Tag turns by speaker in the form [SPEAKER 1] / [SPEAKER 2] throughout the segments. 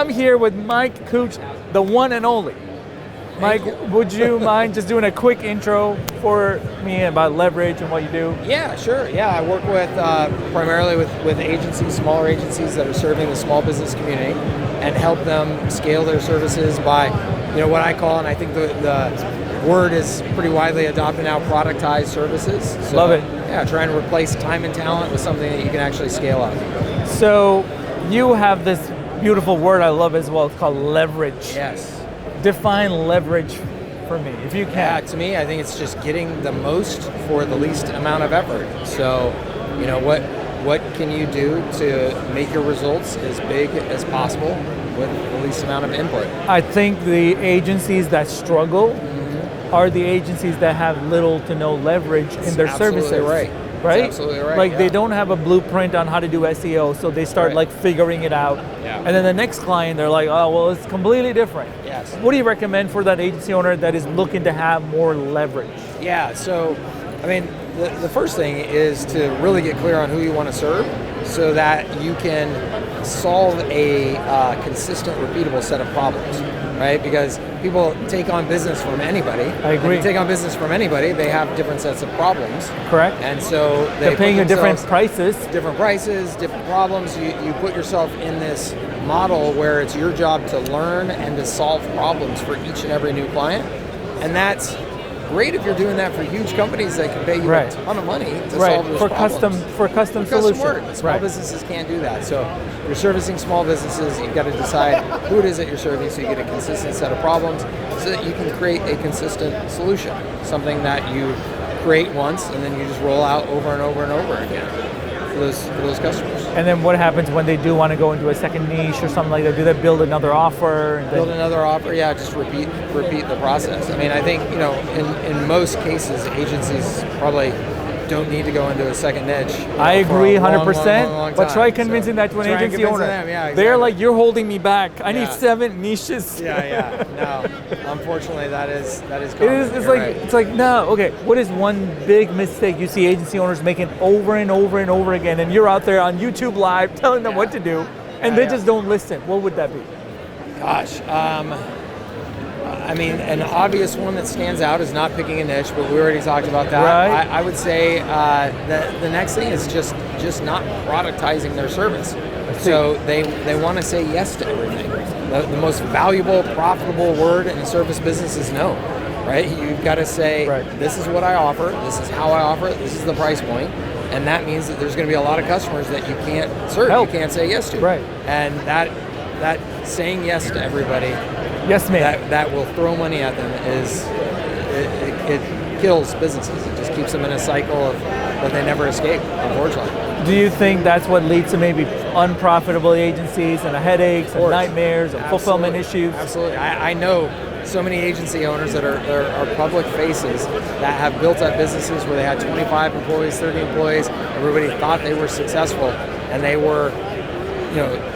[SPEAKER 1] I'm here with Mike Cooch, the one and only. Mike, would you mind just doing a quick intro for me about leverage and what you do?
[SPEAKER 2] Yeah, sure. Yeah, I work with primarily with agencies, smaller agencies that are serving the small business community, and help them scale their services by, what I call, and I think the word is pretty widely adopted now, productized services. So,
[SPEAKER 1] love it.
[SPEAKER 2] Yeah, trying to replace time and talent with something that you can actually scale up.
[SPEAKER 1] So you have this beautiful word I love as well. It's called leverage.
[SPEAKER 2] Yes.
[SPEAKER 1] Define leverage for me, if you can.
[SPEAKER 2] Yeah, to me, I think it's just getting the most for the least amount of effort. So, what can you do to make your results as big as possible with the least amount of input?
[SPEAKER 1] I think the agencies that struggle are the agencies that have little to no leverage in their services.
[SPEAKER 2] Right.
[SPEAKER 1] Right?
[SPEAKER 2] That's absolutely right.
[SPEAKER 1] Like they don't have a blueprint on how to do SEO, so they start like figuring it out.
[SPEAKER 2] Yeah.
[SPEAKER 1] And then the next client, they're like, oh, well, it's completely different.
[SPEAKER 2] Yes.
[SPEAKER 1] What do you recommend for that agency owner that is looking to have more leverage?
[SPEAKER 2] Yeah, so, the first thing is to really get clear on who you want to serve so that you can solve a consistent, repeatable set of problems, right? Because people take on business from anybody.
[SPEAKER 1] I agree.
[SPEAKER 2] If you take on business from anybody, they have different sets of problems.
[SPEAKER 1] Correct.
[SPEAKER 2] And so
[SPEAKER 1] they're paying you different prices.
[SPEAKER 2] Different prices, different problems. You put yourself in this model where it's your job to learn and to solve problems for each and every new client. And that's great if you're doing that for huge companies that can pay you a ton of money to solve those problems.
[SPEAKER 1] For custom solutions.
[SPEAKER 2] Work. Small businesses can't do that. So if you're servicing small businesses, you've got to decide who it is that you're serving so you get a consistent set of problems so that you can create a consistent solution. Something that you create once and then you just roll out over and over and over again for those customers.
[SPEAKER 1] And then what happens when they do want to go into a second niche or something like that? Do they build another offer?
[SPEAKER 2] Yeah, just repeat the process. I think, in most cases, agencies probably don't need to go into a second niche.
[SPEAKER 1] I agree 100%,
[SPEAKER 2] long
[SPEAKER 1] but try
[SPEAKER 2] time.
[SPEAKER 1] convincing that to an agency owner.
[SPEAKER 2] Them, yeah, exactly.
[SPEAKER 1] They're like, you're holding me back. I need 7 niches.
[SPEAKER 2] Yeah. No, unfortunately, that is common.
[SPEAKER 1] It's like, no, okay, what is one big mistake you see agency owners making over and over and over again, and you're out there on YouTube Live telling them what to do, and they just don't listen? What would that be?
[SPEAKER 2] Gosh, an obvious one that stands out is not picking a niche, but we already talked about that.
[SPEAKER 1] Right.
[SPEAKER 2] I would say the next thing is just not productizing their service. So they want to say yes to everything. The most valuable, profitable word in the service business is no, right? You've got to say, this is what I offer, this is how I offer it, this is the price point, and that means that there's going to be a lot of customers that you can't serve, you can't say yes to.
[SPEAKER 1] Right.
[SPEAKER 2] And that saying yes to everybody,
[SPEAKER 1] yes, ma'am,
[SPEAKER 2] that will throw money at them it kills businesses. It just keeps them in a cycle that they never escape, unfortunately.
[SPEAKER 1] Do you think that's what leads to maybe unprofitable agencies and headaches and nightmares and fulfillment issues?
[SPEAKER 2] Absolutely. I know so many agency owners that are public faces that have built up businesses where they had 25 employees, 30 employees. Everybody thought they were successful, and they were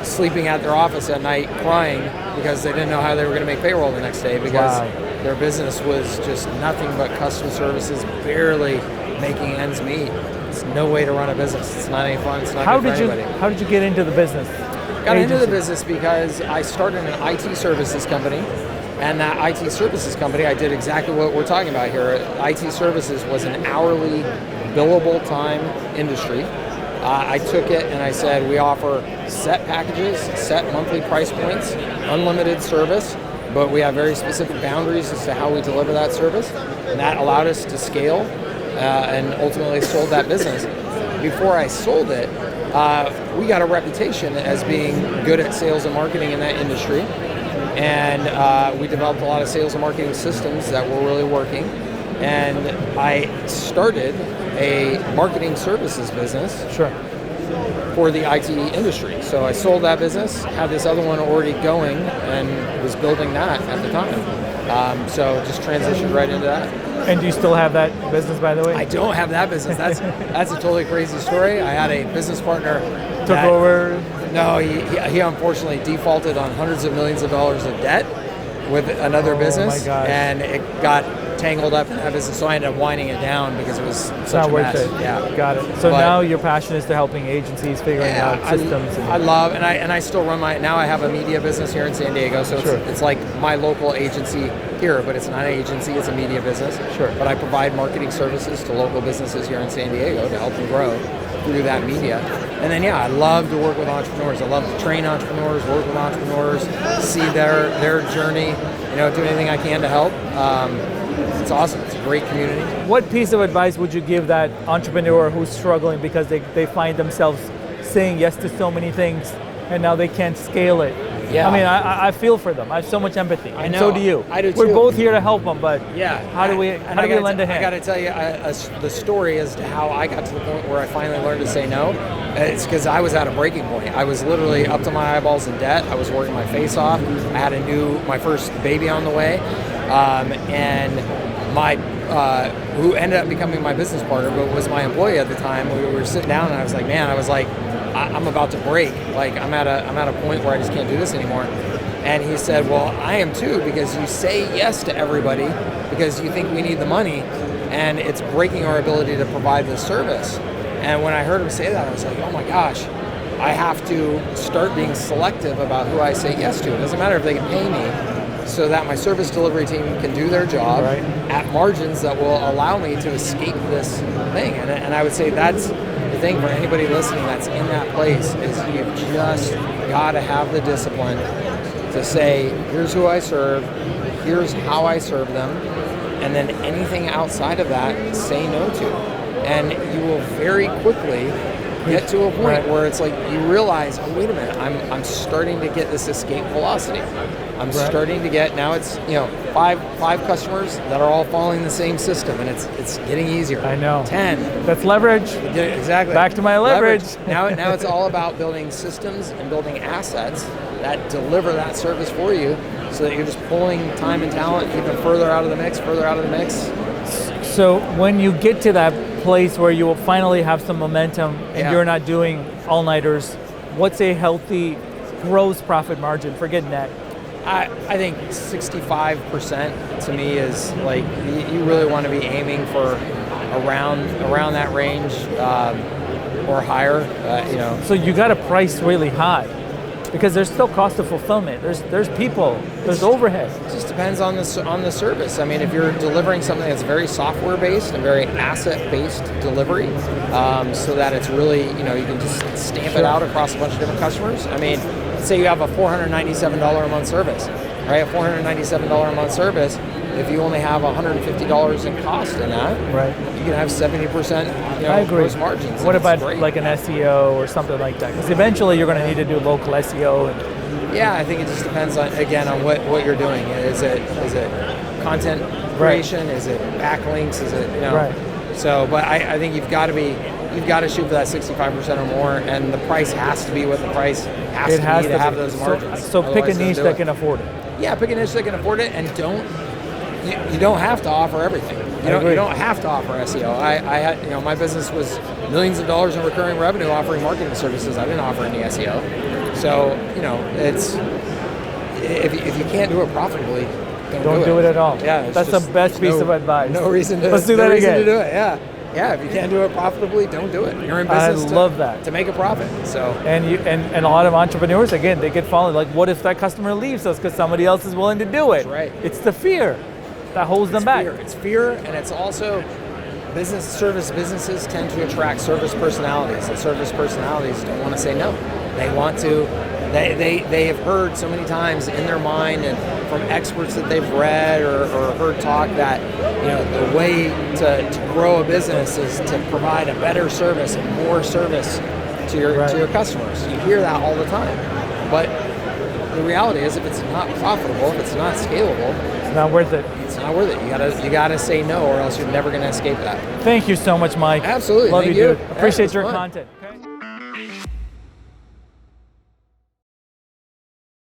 [SPEAKER 2] sleeping at their office at night crying because they didn't know how they were going to make payroll the next day because their business was just nothing but custom services, barely making ends meet. It's no way to run a business. It's not any fun. It's not good for anybody.
[SPEAKER 1] How did you get into the business?
[SPEAKER 2] Got into the business because I started an IT services company, and that IT services company, I did exactly what we're talking about here. IT services was an hourly billable time industry. I took it and I said, we offer set packages, set monthly price points, unlimited service, but we have very specific boundaries as to how we deliver that service. And that allowed us to scale and ultimately sold that business. Before I sold it, we got a reputation as being good at sales and marketing in that industry. And we developed a lot of sales and marketing systems that were really working. And I started a marketing services business for the IT industry. So I sold that business, had this other one already going, and was building that at the time. So just transitioned right into that.
[SPEAKER 1] And do you still have that business, by the way?
[SPEAKER 2] I don't have that business. That's a totally crazy story. I had a business partner
[SPEAKER 1] took over.
[SPEAKER 2] No, he unfortunately defaulted on hundreds of millions of dollars of debt with another business,
[SPEAKER 1] my gosh.
[SPEAKER 2] and it got tangled up in that business, so I ended up winding it down because it was
[SPEAKER 1] It's
[SPEAKER 2] such
[SPEAKER 1] not
[SPEAKER 2] a
[SPEAKER 1] worth
[SPEAKER 2] mess.
[SPEAKER 1] it.
[SPEAKER 2] Yeah.
[SPEAKER 1] Got it. So
[SPEAKER 2] But-
[SPEAKER 1] now your passion is to helping agencies figuring out systems.
[SPEAKER 2] I love, and I still run now I have a media business here in San Diego, so
[SPEAKER 1] Sure.
[SPEAKER 2] it's like my local agency here, but it's not an agency, it's a media business.
[SPEAKER 1] Sure.
[SPEAKER 2] But I provide marketing services to local businesses here in San Diego to help them grow through that media. And then, I love to work with entrepreneurs. I love to train entrepreneurs, work with entrepreneurs, see their journey, do anything I can to help. It's awesome. It's a great community.
[SPEAKER 1] What piece of advice would you give that entrepreneur who's struggling because they find themselves saying yes to so many things and now they can't scale it?
[SPEAKER 2] Yeah.
[SPEAKER 1] I mean, I feel for them. I have so much empathy.
[SPEAKER 2] I
[SPEAKER 1] And
[SPEAKER 2] know.
[SPEAKER 1] so do you.
[SPEAKER 2] I do
[SPEAKER 1] We're
[SPEAKER 2] too.
[SPEAKER 1] both here to help them, but
[SPEAKER 2] Yeah.
[SPEAKER 1] how do we lend a hand?
[SPEAKER 2] I got to tell you the story as to how I got to the point where I finally learned to say no. It's because I was at a breaking point. I was literally up to my eyeballs in debt. I was working my face off. I had my first baby on the way, and my who ended up becoming my business partner, but was my employee at the time. We were sitting down, and I was like, man, I'm about to break. Like I'm at a point where I just can't do this anymore. And he said, well, I am too, because you say yes to everybody because you think we need the money, and it's breaking our ability to provide this service. And when I heard him say that, I was like, oh my gosh, I have to start being selective about who I say yes to. It doesn't matter if they can pay me, so that my service delivery team can do their job at margins that will allow me to escape this thing. And I would say that's the thing for anybody listening that's in that place, is you've just got to have the discipline to say, here's who I serve, here's how I serve them, and then anything outside of that, say no to. And you will very quickly get to a point where it's like you realize, oh, wait a minute, I'm starting to get this escape velocity. I'm starting to get, now it's five customers that are all following the same system, and it's getting easier.
[SPEAKER 1] I know.
[SPEAKER 2] 10.
[SPEAKER 1] That's leverage.
[SPEAKER 2] Exactly.
[SPEAKER 1] Back to my leverage.
[SPEAKER 2] Now it's all about building systems and building assets that deliver that service for you, so that you're just pulling time and talent even further out of the mix.
[SPEAKER 1] So when you get to that place where you will finally have some momentum and you're not doing all-nighters, what's a healthy gross profit margin? Forget net.
[SPEAKER 2] I think 65% to me is like, you really want to be aiming for around that range or higher.
[SPEAKER 1] So you got to price really high, because there's still cost of fulfillment. There's people. There's overhead.
[SPEAKER 2] It just depends on the service. I mean, if you're delivering something that's very software based and very asset based delivery, so that it's really you can just stamp it out across a bunch of different customers. I mean, let's say you have a $497 a month service, right? A $497 a month service. If you only have $150 in cost in that, you can have 70%
[SPEAKER 1] I agree.
[SPEAKER 2] gross margins.
[SPEAKER 1] What about like an SEO or something like that? Because eventually you're going to need to do local SEO.
[SPEAKER 2] Yeah, I think it just depends on what you're doing. Is it content creation? Is it backlinks? Is it So, but I think you've got to shoot for that 65% or more, and the price has to be what the price has to be to have those margins.
[SPEAKER 1] So pick a niche that can afford it.
[SPEAKER 2] Yeah, pick a niche that can afford it, and you don't have to offer everything. You don't have to offer SEO. I had my business was millions of dollars in recurring revenue offering marketing services. I didn't offer any SEO. So it's if you can't do it profitably, don't do it
[SPEAKER 1] at all.
[SPEAKER 2] Yeah,
[SPEAKER 1] that's the best piece of advice.
[SPEAKER 2] No reason to.
[SPEAKER 1] Let's do that again.
[SPEAKER 2] To do it. Yeah. If you can't do it profitably, don't do it. You're in business to make a profit. So
[SPEAKER 1] and a lot of entrepreneurs, again, they get fallen like, what if that customer leaves us because somebody else is willing to do it?
[SPEAKER 2] That's right.
[SPEAKER 1] It's the fear that holds them back.
[SPEAKER 2] It's fear, and it's also businesses tend to attract service personalities, and service personalities don't want to say no. They want to. They have heard so many times in their mind and from experts that they've read or heard talk that the way to grow a business is to provide a better service and more service to your customers. You hear that all the time, but the reality is, if it's not profitable, if it's not scalable,
[SPEAKER 1] it's not worth it.
[SPEAKER 2] It's not worth it. You gotta say no, or else you're never gonna escape that.
[SPEAKER 1] Thank you so much, Mike.
[SPEAKER 2] Absolutely.
[SPEAKER 1] Love
[SPEAKER 2] Thank
[SPEAKER 1] you, dude.
[SPEAKER 2] Yeah,
[SPEAKER 1] Appreciate your
[SPEAKER 2] fun.
[SPEAKER 1] content.